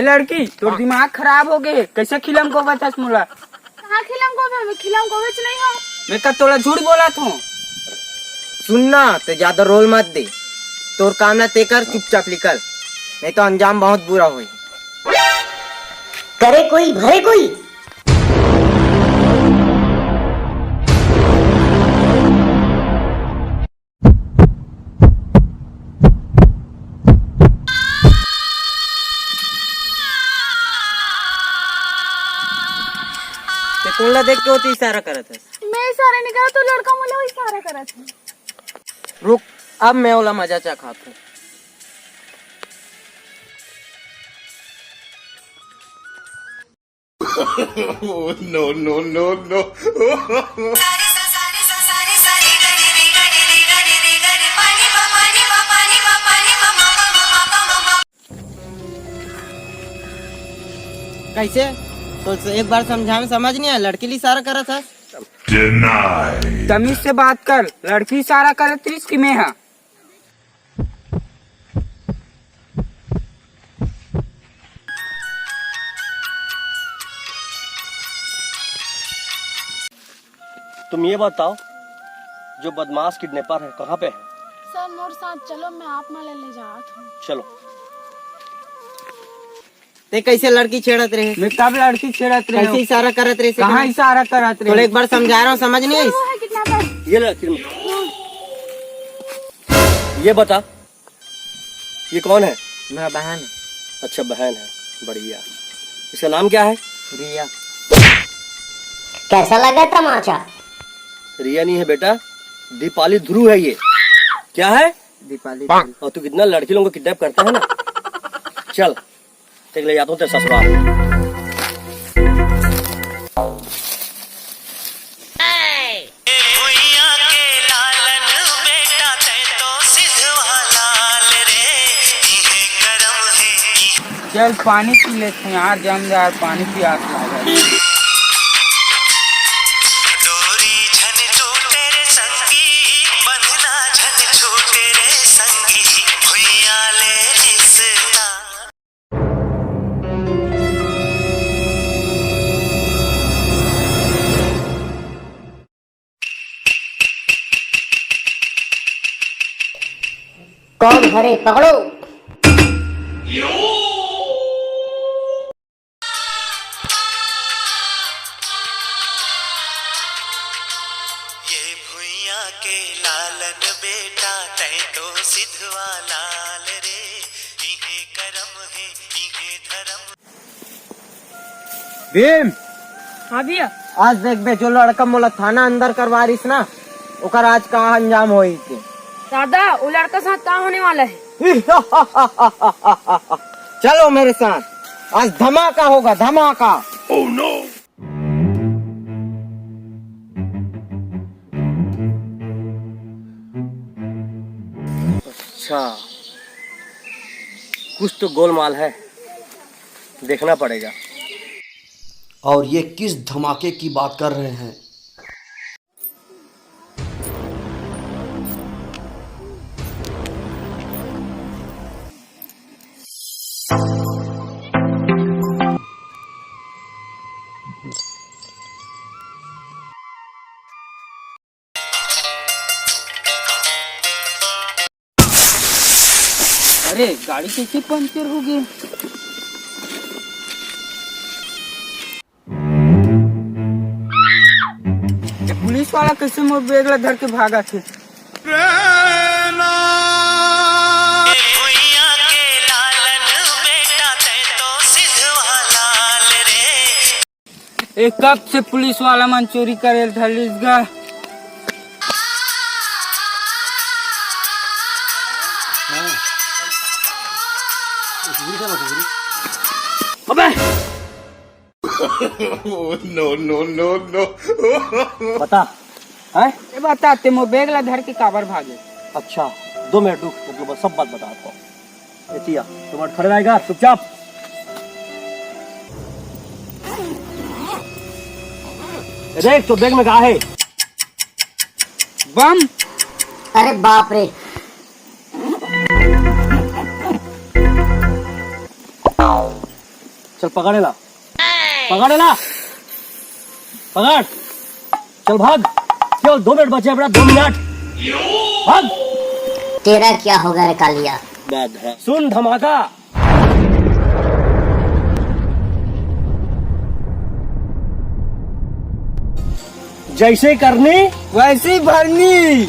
ए लड़की, तोर दिमाग खराब हो गए, कैसे खिलम को बता मोला? कहाँ खिलम को मैं खिलम को बेच नहीं हूँ। मैं का तोला झूठ बोला था। सुनना तो ज्यादा रोल मत दे, तोर काम ना ते कर, चुपचाप निकल, नहीं तो अंजाम बहुत बुरा होई। करे कोई भरे कोई। ते कोला देख के होती इशारा करत है। मैं इशारा नहीं करा तो लड़का मुझे इशारा करा था। रुक, अब मैं ओला मजा चा खात हूँ। No, no, no, no. कैसे तो एक बार समझा में समझ नहीं आया, लड़की ली इशारा करा था। तमीज से बात कर, लड़की इशारा करे त्रिस की में है। तुम ये बताओ, जो बदमाश किडनैपर है कहाँ पे है? सर मोर साथ चलो, मैं आप माले ले जात हूँ। चलो। ते कैसे लड़की छेड़त रहे? मैं कब लड़की छेड़त रहे? कैसे इशारा करत रहे? कहाँ इशारा करत तो रहे? एक बार समझा रहा हूँ, समझ नहीं आई? वो है किडनैपर। ये ले फिर ये बता, ये कौन है? मेरा बहन अच्छा बहन है, बढ़िया। इसका नाम क्या है? रिया। कैसा लगा तमाचा? रिया नहीं है बेटा, दीपाली ध्रुव है ये। क्या है? दीपाली। और तू कितना लड़की लोगों को किडनैप करता है ना। चल देख ले जाता हूँ तेरे ससुराल। चल पानी पी लेते हैं यार, जम यार, पानी प्यास लगा। कौन भरे पकड़ो। ये भुइया के लालन बेटा तै तो सिधवा लाल रे, इहे करम है इहे धर्म। भीम, हाँ भैया। आज देख बे, जो लड़का मोला थाना अंदर करवा रही ना, ओकर आज कहाँ अंजाम होई थी। दादा वो लड़का साथ क्या होने वाला है? चलो मेरे साथ, आज धमाका होगा, धमाका। Oh no. अच्छा, कुछ तो गोलमाल है, देखना पड़ेगा। और ये किस धमाके की बात कर रहे हैं? अरे गाड़ी कैसे पंचर हो गई? पुलिस वाला कैसे मोर बैग ला धर के भागा थे? भुइया के लालन बेटा तै तो सिधवा लाल रे। एक कब से पुलिस वाला मन चोरी करे धलिस गा। अबे Oh no, no, no, no. बता है? ये बताते मो बैग ला धर के काबर भागे? अच्छा 2 मिनट रुक, मतलब सब बात बताता हूँ। एतिया तुम्हारे खड़े रहेगा चुपचाप। देख तो बैग में क्या है? बम। अरे बाप रे। चल पकड़े ला, पकड़ चल भाग, केवल 2 मिनट बचे बेटा, 2 मिनट भाग। तेरा क्या होगा रे कालिया? सुन धमाका, जैसे करनी वैसे ही भरनी।